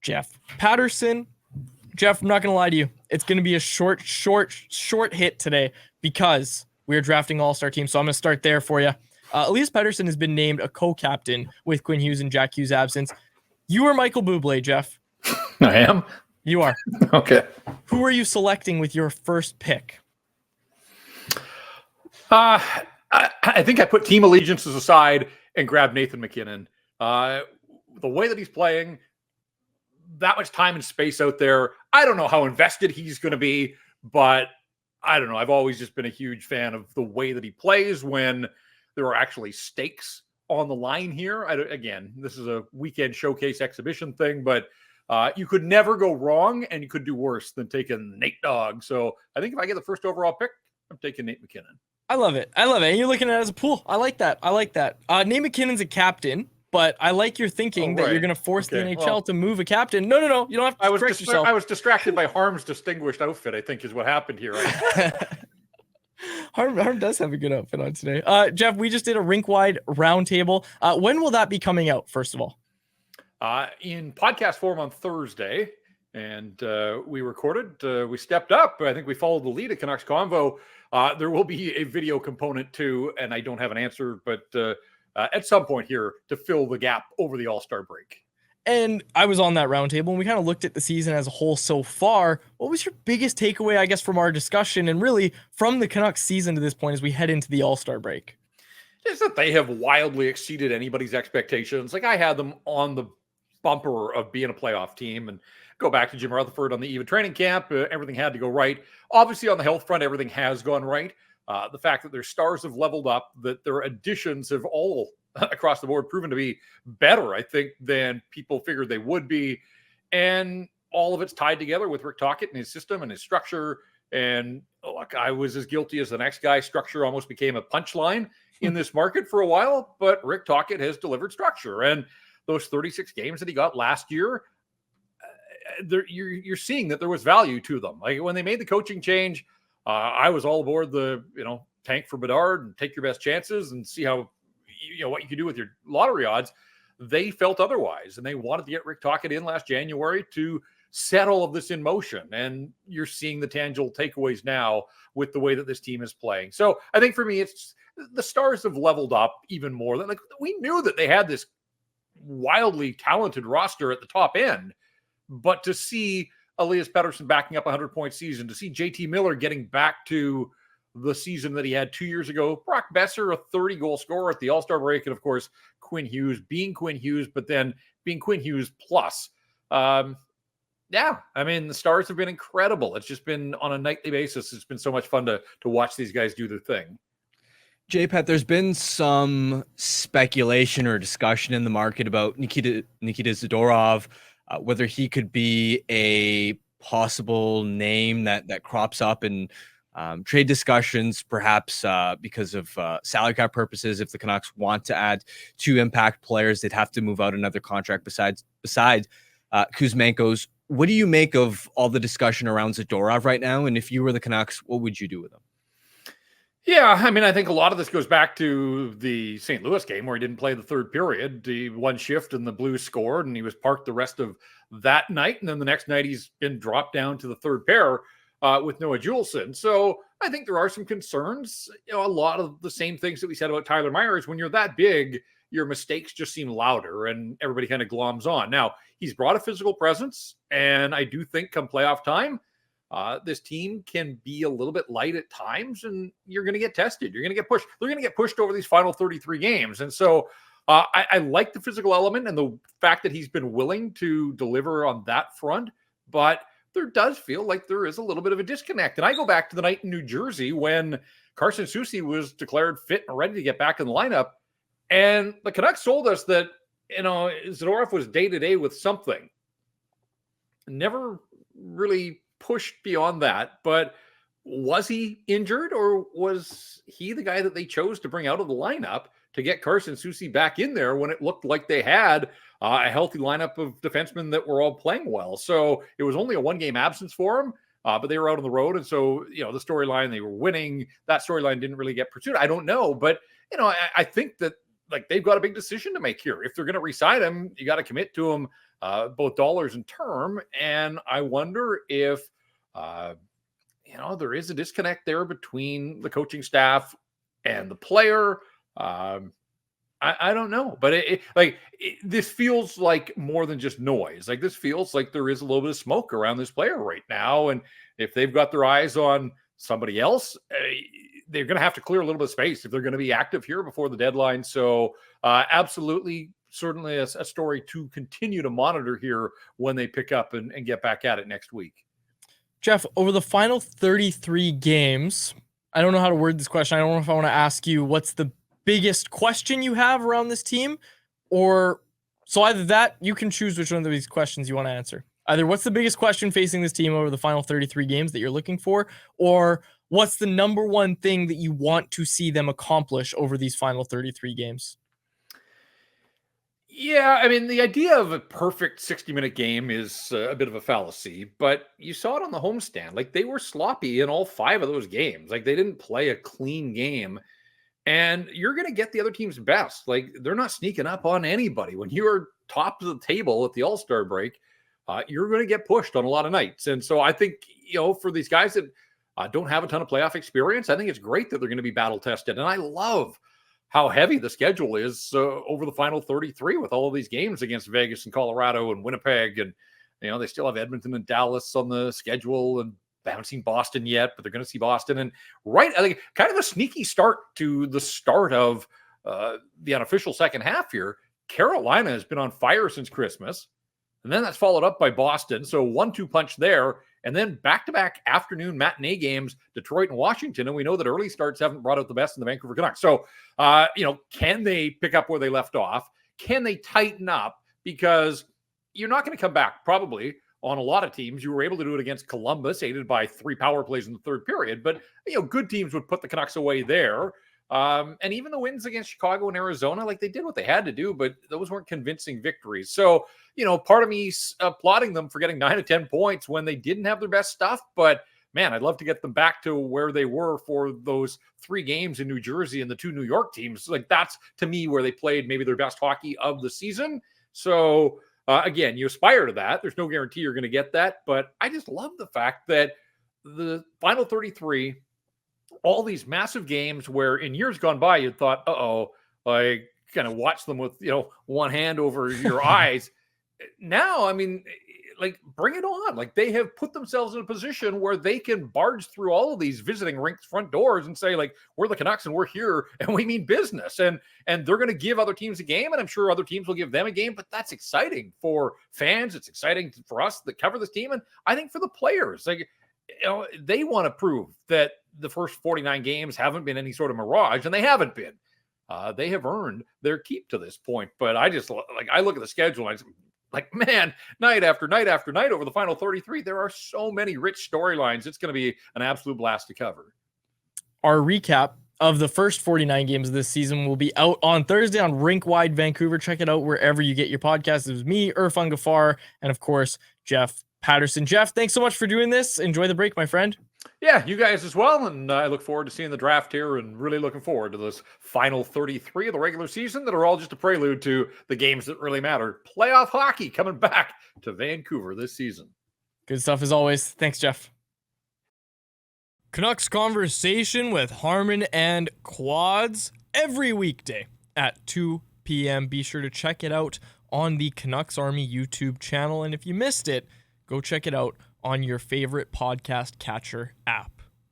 Jeff Paterson. Jeff, I'm not going to lie to you. It's going to be a short hit today because we are drafting all-star teams. So I'm going to start there for you. Elias Pettersson has been named a co-captain with Quinn Hughes and Jack Hughes' absence. You are Michael Bublé, Jeff. I am? You are. Okay. Who are you selecting with your first pick? I think I put team allegiances aside and grabbed Nathan MacKinnon. The way that he's playing, that much time and space out there, I don't know how invested he's going to be, but I don't know. I've always just been a huge fan of the way that he plays when there are actually stakes on the line here. Again, this is a weekend showcase exhibition thing, but you could never go wrong, and you could do worse than taking Nate Dogg. So I think if I get the first overall pick, I'm taking Nate MacKinnon. I love it. And you're looking at it as a pool. I like that. Nate MacKinnon's a captain, but I like your thinking that you're going to force the NHL to move a captain. No. You don't have to distract yourself. I was distracted by Harm's distinguished outfit, I think is what happened here. Harm does have a good outfit on today. Jeff, we just did a rink-wide roundtable. When will that be coming out, first of all? In podcast form on Thursday, and we recorded. We stepped up. I think we followed the lead at Canucks Convo. There will be a video component too, and I don't have an answer, but at some point here to fill the gap over the All-Star break. And I was on that roundtable, and we kind of looked at the season as a whole so far. What was your biggest takeaway, I guess, from our discussion and really from the Canucks season to this point as we head into the All-Star break? Is that they have wildly exceeded anybody's expectations. Like, I had them on the bumper of being a playoff team, and go back to Jim Rutherford on the eve of training camp. Everything had to go right. Obviously, on the health front, everything has gone right. The fact that their stars have leveled up, that their additions have all across the board proven to be better, I think, than people figured they would be. And all of it's tied together with Rick Tocchet and his system and his structure. And look, I was as guilty as the next guy. Structure almost became a punchline in this market for a while, but Rick Tocchet has delivered structure. And those 36 games that he got last year, you're seeing that there was value to them. Like when they made the coaching change, I was all aboard the tank for Bedard and take your best chances and see how what you can do with your lottery odds. They felt otherwise, and they wanted to get Rick Tocchet in last January to set all of this in motion. And you're seeing the tangible takeaways now with the way that this team is playing. So I think for me, it's the stars have leveled up even more. Like, we knew that they had this wildly talented roster at the top end, but to see Elias Pettersson backing up a 100-point season, to see JT Miller getting back to the season that he had 2 years ago, Brock Besser, a 30-goal scorer at the All-Star break, and of course, Quinn Hughes being Quinn Hughes, but then being Quinn Hughes plus. The stars have been incredible. It's just been on a nightly basis. It's been so much fun to watch these guys do their thing. J-Pat, there's been some speculation or discussion in the market about Nikita Zadorov, whether he could be a possible name that crops up in trade discussions, perhaps because of salary cap purposes. If the Canucks want to add 2 impact players, they'd have to move out another contract besides Kuzmenko's. What do you make of all the discussion around Zadorov right now? And if you were the Canucks, what would you do with him? Yeah, I think a lot of this goes back to the St. Louis game where he didn't play the third period. The one shift and the Blues scored, and he was parked the rest of that night. And then the next night he's been dropped down to the third pair with Noah Juleson. So I think there are some concerns. A lot of the same things that we said about Tyler Myers. When you're that big, your mistakes just seem louder and everybody kind of gloms on. Now, he's brought a physical presence, and I do think come playoff time, this team can be a little bit light at times, and you're going to get tested. You're going to get pushed. They're going to get pushed over these final 33 games. And so I like the physical element and the fact that he's been willing to deliver on that front, but there does feel like there is a little bit of a disconnect. And I go back to the night in New Jersey when Carson Soucy was declared fit and ready to get back in the lineup. And the Canucks told us that, Zadorov was day-to-day with something. Never really pushed beyond that, but was he injured, or was he the guy that they chose to bring out of the lineup to get Carson Soucy back in there when it looked like they had a healthy lineup of defensemen that were all playing well? So it was only a 1-game absence for him, but they were out on the road. And so, the storyline, they were winning, that storyline didn't really get pursued. I don't know, but, I think that like they've got a big decision to make here. If they're going to re-sign him, you got to commit to him both dollars and term. And I wonder if, there is a disconnect there between the coaching staff and the player. I don't know, but this feels like more than just noise. Like this feels like there is a little bit of smoke around this player right now. And if they've got their eyes on somebody else, they're going to have to clear a little bit of space if they're going to be active here before the deadline. So absolutely, certainly a story to continue to monitor here when they pick up and get back at it next week. Jeff, over the final 33 games, I don't know how to word this question. I don't know if I want to ask you what's the biggest question you have around this team, or so either that, you can choose which one of these questions you want to answer. Either what's the biggest question facing this team over the final 33 games that you're looking for, or what's the number one thing that you want to see them accomplish over these final 33 games? Yeah, I mean, the idea of a perfect 60-minute game is a bit of a fallacy, but you saw it on the homestand. Like, they were sloppy in all 5 of those games. Like, they didn't play a clean game. And you're going to get the other team's best. Like, they're not sneaking up on anybody. When you're top of the table at the All-Star break, you're going to get pushed on a lot of nights. And so I think, for these guys that don't have a ton of playoff experience, I think it's great that they're going to be battle tested. And I love how heavy the schedule is over the final 33 with all of these games against Vegas and Colorado and Winnipeg. And, they still have Edmonton and Dallas on the schedule, and they haven't seen Boston yet, but they're going to see Boston. And I think kind of a sneaky start to the start of the unofficial second half here. Carolina has been on fire since Christmas. And then that's followed up by Boston. So 1-2 punch there. And then back-to-back afternoon matinee games, Detroit and Washington. And we know that early starts haven't brought out the best in the Vancouver Canucks. So, can they pick up where they left off? Can they tighten up? Because you're not going to come back probably on a lot of teams. You were able to do it against Columbus, aided by 3 power plays in the third period. But, good teams would put the Canucks away there. And even the wins against Chicago and Arizona, like, they did what they had to do, but those weren't convincing victories. So, part of me's applauding them for getting 9 of 10 points when they didn't have their best stuff. But man, I'd love to get them back to where they were for those 3 games in New Jersey and the 2 New York teams. Like, that's to me where they played maybe their best hockey of the season. So again, you aspire to that. There's no guarantee you're going to get that, but I just love the fact that the final 33, all these massive games where in years gone by, you'd thought, like, kind of watch them with, one hand over your eyes. Now, I mean, like, bring it on. Like, they have put themselves in a position where they can barge through all of these visiting rinks front doors and say, like, we're the Canucks and we're here and we mean business. And they're going to give other teams a game, and I'm sure other teams will give them a game, but that's exciting for fans. It's exciting for us that cover this team. And I think for the players, like, they want to prove that the first 49 games haven't been any sort of mirage, and they haven't been. They have earned their keep to this point. But I just, like, I look at the schedule and I just, like, man, night after night after night over the final 33, there are so many rich storylines. It's going to be an absolute blast to cover. Our recap of the first 49 games of this season will be out on Thursday on Rink Wide Vancouver. Check it out wherever you get your podcasts. It was me, Irfan Ghaffar, and of course, Jeff Paterson. Jeff, thanks so much for doing this. Enjoy the break, my friend. Yeah, you guys as well. And I look forward to seeing the draft here, and really looking forward to this final 33 of the regular season that are all just a prelude to the games that really matter. Playoff hockey coming back to Vancouver this season. Good stuff as always. Thanks, Jeff. Canucks Conversation with Harmon and Quads every weekday at 2 p.m. Be sure to check it out on the Canucks Army YouTube channel. And if you missed it, go check it out on your favorite podcast catcher app.